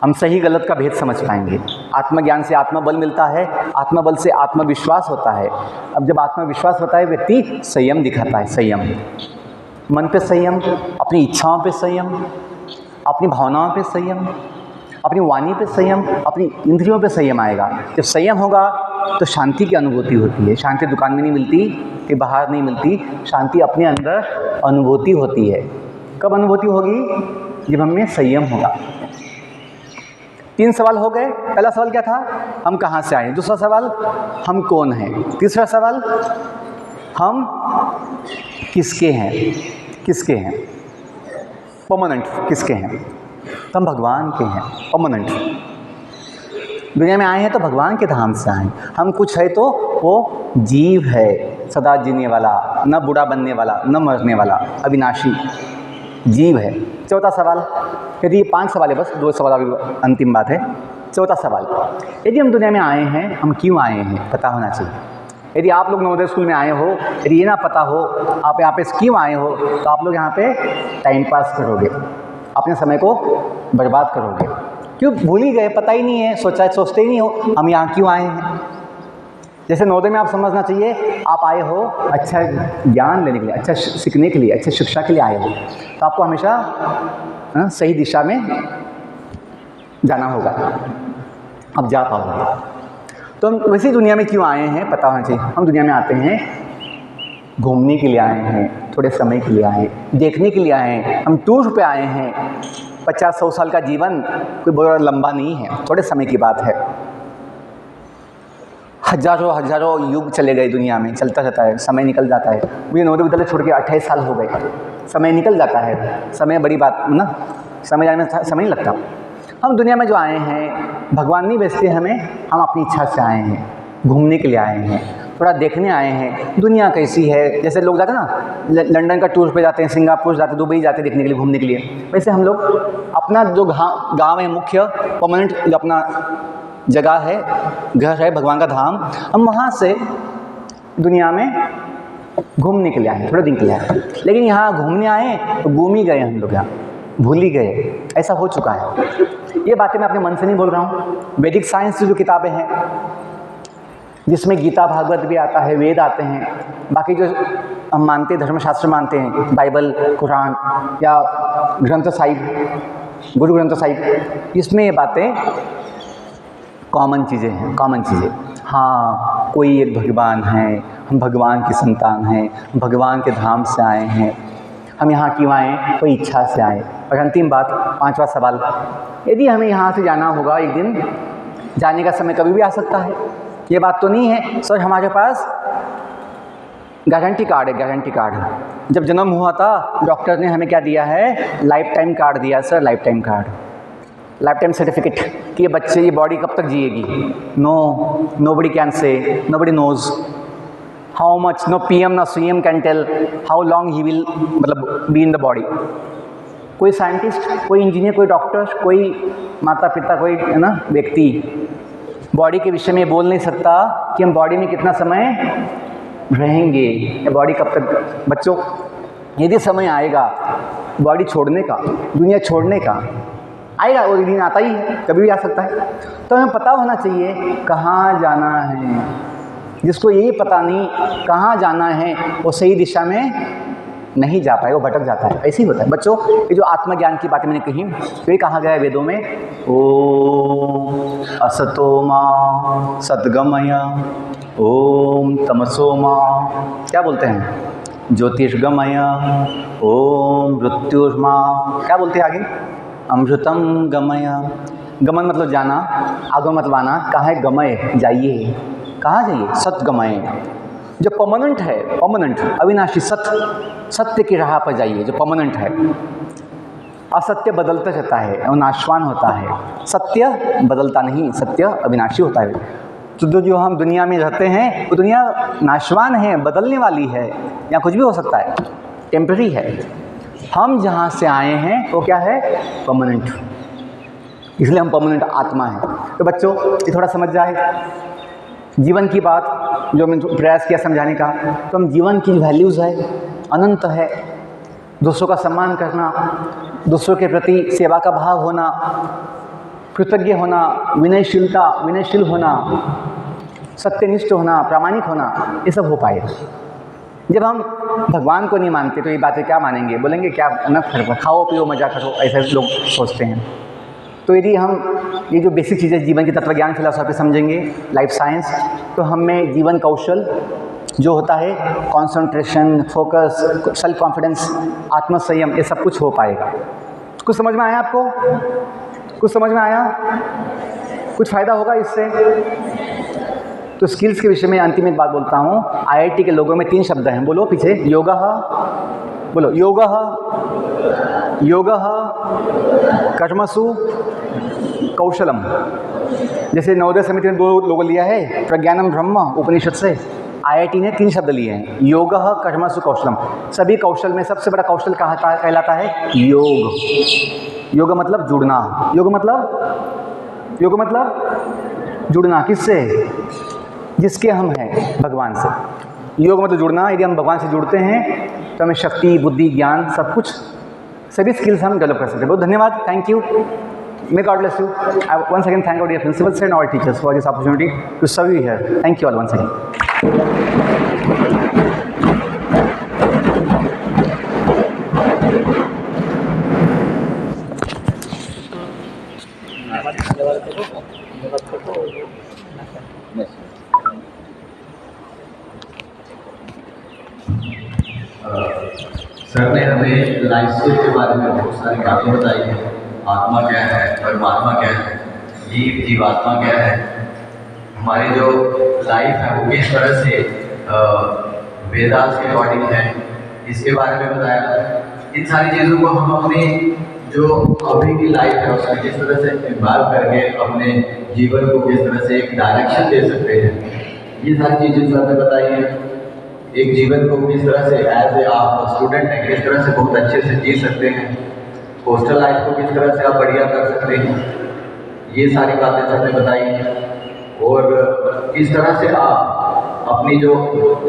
हम सही गलत का भेद समझ पाएंगे। आत्मज्ञान से आत्मबल मिलता है, आत्मबल से आत्मविश्वास होता है। अब जब आत्मविश्वास होता है, व्यक्ति संयम दिखाता है। संयम, मन पे संयम, अपनी इच्छाओं पे संयम, अपनी भावनाओं पे संयम, अपनी वाणी पे संयम, अपनी इंद्रियों पे संयम आएगा। जब संयम होगा तो शांति की अनुभूति होती है। शांति दुकान में नहीं मिलती, कि बाहर नहीं मिलती, शांति अपने अंदर अनुभूति होती है। कब अनुभूति होगी? जब हमें संयम होगा। 3 सवाल हो गए। पहला सवाल क्या था? हम कहाँ से आए। दूसरा सवाल, हम कौन हैं। तीसरा सवाल, हम किसके हैं। किसके हैं? परमानेंट किसके हैं? तो हम भगवान के हैं, परमानेंट। दुनिया में आए हैं तो भगवान के धाम से आए। हम कुछ है तो वो जीव है, सदा जीने वाला, न बूढ़ा बनने वाला, न मरने वाला, अविनाशी जीव है। चौथा सवाल, यदि ये 5 सवाल है, बस 2 सवाल अभी अंतिम बात है। चौथा सवाल, यदि हम दुनिया में आए हैं, हम क्यों आए हैं, पता होना चाहिए। यदि आप लोग नवोदय स्कूल में आए हो, यदि ये ना पता हो आप यहाँ पे क्यों आए हो, तो आप लोग यहाँ पे टाइम पास करोगे, अपने समय को बर्बाद करोगे। क्यों? भूल ही गए, पता ही नहीं है, सोचते ही नहीं हो हम यहाँ क्यों आए हैं। जैसे नवोदय में आप समझना चाहिए, आप आए हो अच्छा ज्ञान लेने के लिए, अच्छा सीखने के लिए, अच्छा शिक्षा के लिए आए हो, तो आपको हमेशा सही दिशा में जाना होगा। अब जा पाओगे। तो हम वैसी दुनिया में क्यों आए हैं पता होना चाहिए। हम दुनिया में आते हैं घूमने के लिए आए हैं, थोड़े समय के लिए आए हैं, देखने के लिए आए हैं, हम टूर पे आए हैं। 50-100 साल का जीवन कोई बहुत लंबा नहीं है, थोड़े समय की बात है। हजारों युग चले गए दुनिया में, चलता रहता है, समय निकल जाता है। मुझे नवोदय विद्यालय छोड़ के 28 साल हो गए, समय निकल जाता है। समय बड़ी बात ना, समय जाने में समय नहीं लगता। हम दुनिया में जो आए हैं, भगवान नहीं भेजते हमें, हम अपनी इच्छा से आए हैं, घूमने के लिए आए हैं, थोड़ा देखने आए हैं दुनिया कैसी है। जैसे लोग जाते हैं ना लंदन का टूर पे जाते हैं, सिंगापुर जाते हैं, दुबई जाते हैं देखने के लिए, घूमने के लिए। वैसे हम लोग अपना जो गाँव है, मुख्य परमानेंट जो अपना जगह है, घर है, भगवान का धाम, हम वहाँ से दुनिया में घूमने के लिए आए, थोड़े दिन के लिए आए। लेकिन यहाँ घूमने आए तो घूम ही गए हम लोग, यहाँ भूल ही गए, ऐसा हो चुका है। ये बातें मैं अपने मन से नहीं बोल रहा हूँ। वैदिक साइंस की जो किताबें हैं, जिसमें गीता भागवत भी आता है, वेद आते हैं, बाकी जो हम मानते हैं, धर्मशास्त्र मानते हैं, बाइबल, कुरान या ग्रंथ साहिब, गुरु ग्रंथ साहिब, इसमें ये बातें कॉमन चीज़ें हैं, कॉमन चीज़ें। हाँ, कोई एक भगवान है, हम भगवान की संतान हैं, भगवान के धाम से आए हैं, हम यहाँ क्यों आए, कोई इच्छा से आए। और अंतिम बात, 5वां सवाल, यदि हमें यहाँ से जाना होगा एक दिन, जाने का समय कभी भी आ सकता है। ये बात तो नहीं है सर हमारे पास गारंटी कार्ड है, गारंटी कार्ड। जब जन्म हुआ था डॉक्टर ने हमें क्या दिया है, लाइफ टाइम कार्ड दिया sir, lifetime card, lifetime certificate कि ये बच्चे, ये बॉडी कब तक जिएगी। Nobody can say, nobody knows how much, no PM ना CM can tell how long he will मतलब बी इन द बॉडी। कोई साइंटिस्ट, कोई इंजीनियर, कोई डॉक्टर, कोई माता पिता, कोई है ना व्यक्ति बॉडी के विषय में बोल नहीं सकता कि हम बॉडी में कितना समय रहेंगे या बॉडी कब तक। बच्चों, यदि समय आएगा बॉडी छोड़ने का, दुनिया छोड़ने का, आएगा, वो दिन आता ही है, कभी भी आ सकता है। तो हमें पता होना चाहिए कहाँ जाना है। जिसको यही पता नहीं कहाँ जाना है, वो सही दिशा में नहीं जा पाएगा, वो भटक जाता है। ऐसे ही होता है बच्चों। ये जो आत्मज्ञान की बातें मैंने कही, तो ये कहा गया है वेदों में, ओम असतो मा सद्गमय, ओम तमसो मा क्या बोलते हैं, ज्योतिषगमय, ओम मृत्युर्मा क्या बोलते हैं आगे, अमृतम गमय। गमन मतलब जाना, आगमन मतलब आना, कहाँ है गमय, जाइए, कहाँ जाइए, सतगमय, जो परमानेंट है, परमानेंट अविनाशी सत्य की राह पर जाइए, जो परमानेंट है। असत्य बदलता रहता है और नाशवान होता है, सत्य बदलता नहीं, सत्य अविनाशी होता है। तो जो हम दुनिया में रहते हैं वो दुनिया नाशवान है, बदलने वाली है, या कुछ भी हो सकता है, टेम्पररी है। हम जहाँ से आए हैं वो क्या है, परमानेंट, इसलिए हम परमानेंट आत्मा हैं। तो बच्चों ये थोड़ा समझ जाए जीवन की बात, जो मैंने प्रयास किया समझाने का। तो हम जीवन की वैल्यूज़ है, अनंत है, दूसरों का सम्मान करना, दूसरों के प्रति सेवा का भाव होना, कृतज्ञ होना, विनयशील होना, सत्यनिष्ठ होना, प्रामाणिक होना, ये सब हो पाए। जब हम भगवान को नहीं मानते तो ये बातें क्या मानेंगे, बोलेंगे क्या न खाओ पियो मजा करो, ऐसे लोग सोचते हैं। तो यदि हम ये जो बेसिक चीज़ें जीवन की तत्वज्ञान फिलॉसफी समझेंगे, लाइफ साइंस, तो हमें जीवन कौशल जो होता है, कंसंट्रेशन, फोकस, सेल्फ कॉन्फिडेंस, आत्मसंयम, ये सब कुछ हो पाएगा। कुछ समझ में आया आपको? कुछ समझ में आया? कुछ फ़ायदा होगा इससे? तो स्किल्स के विषय में अंतिम एक बात बोलता हूँ। IIT के लोगों में 3 शब्द हैं, बोलो पीछे, योगः, बोलो योगः, कर्मसु कौशलम। जैसे नवोदय समिति ने 2 लोगों लिया है, प्रज्ञानम ब्रह्म उपनिषद से, IIT ने 3 शब्द लिए हैं, योगः कर्मसु कौशलम। सभी कौशल में सबसे बड़ा कौशल कहलाता है योग। योग मतलब जुड़ना, योग मतलब जुड़ना, किससे? जिसके हम हैं, भगवान से। योग मतलब जुड़ना। यदि हम भगवान से जुड़ते हैं तो हमें शक्ति, बुद्धि, ज्ञान, सब कुछ, सभी स्किल्स हम डेवलप कर सकते हैं। बहुत धन्यवाद, thank you, may God bless you. I once again thank our dear principals and all teachers for this opportunity to serve you here. Thank you all once again. धन्यवाद। सर ने हमें life skill के बारे में बहुत सारी बातें बताई हैं। आत्मा क्या है, परमात्मा क्या है, जीवात्मा क्या है, हमारी जो लाइफ है वो किस तरह से वेदास के अकॉर्डिंग है, इसके बारे में बताया। इन सारी चीज़ों को हम अपनी जो अभी की लाइफ है उसमें किस तरह से इन्वॉल्व करके अपने जीवन को किस तरह से एक डायरेक्शन दे सकते हैं, ये सारी चीज़ें सर ने बताई हैं। एक जीवन को किस तरह से एज ए आप स्टूडेंट हैं किस तरह से बहुत अच्छे से जी सकते हैं, हॉस्टल लाइफ को किस तरह से आप बढ़िया कर सकते हैं, ये सारी बातें सर ने बताई हैं। और किस तरह से आप अपनी जो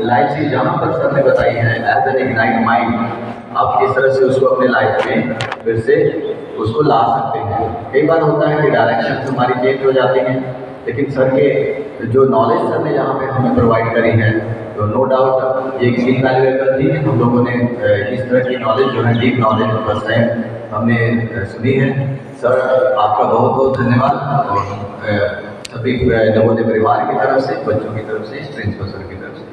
लाइफ से जहाँ पर सर ने बताई है एज एन इग्नाइट माइंड, आप किस तरह से उसको अपने लाइफ में फिर से उसको ला सकते हैं। कई बार होता है कि डायरेक्शन हमारी चेंज हो जाती हैं, लेकिन सर के जो नॉलेज सर ने यहाँ पे हमें प्रोवाइड करी है तो नो डाउट ये इनवैल्यूएबल थी। हम लोगों ने इस तरह की नॉलेज जो है डीप नॉलेज फर्स्ट टाइम हमने सुनी है। सर आपका बहुत बहुत धन्यवाद। और सभी नवोदय परिवार की तरफ से, बच्चों की तरफ से, प्रिंसिपल सर की तरफ से।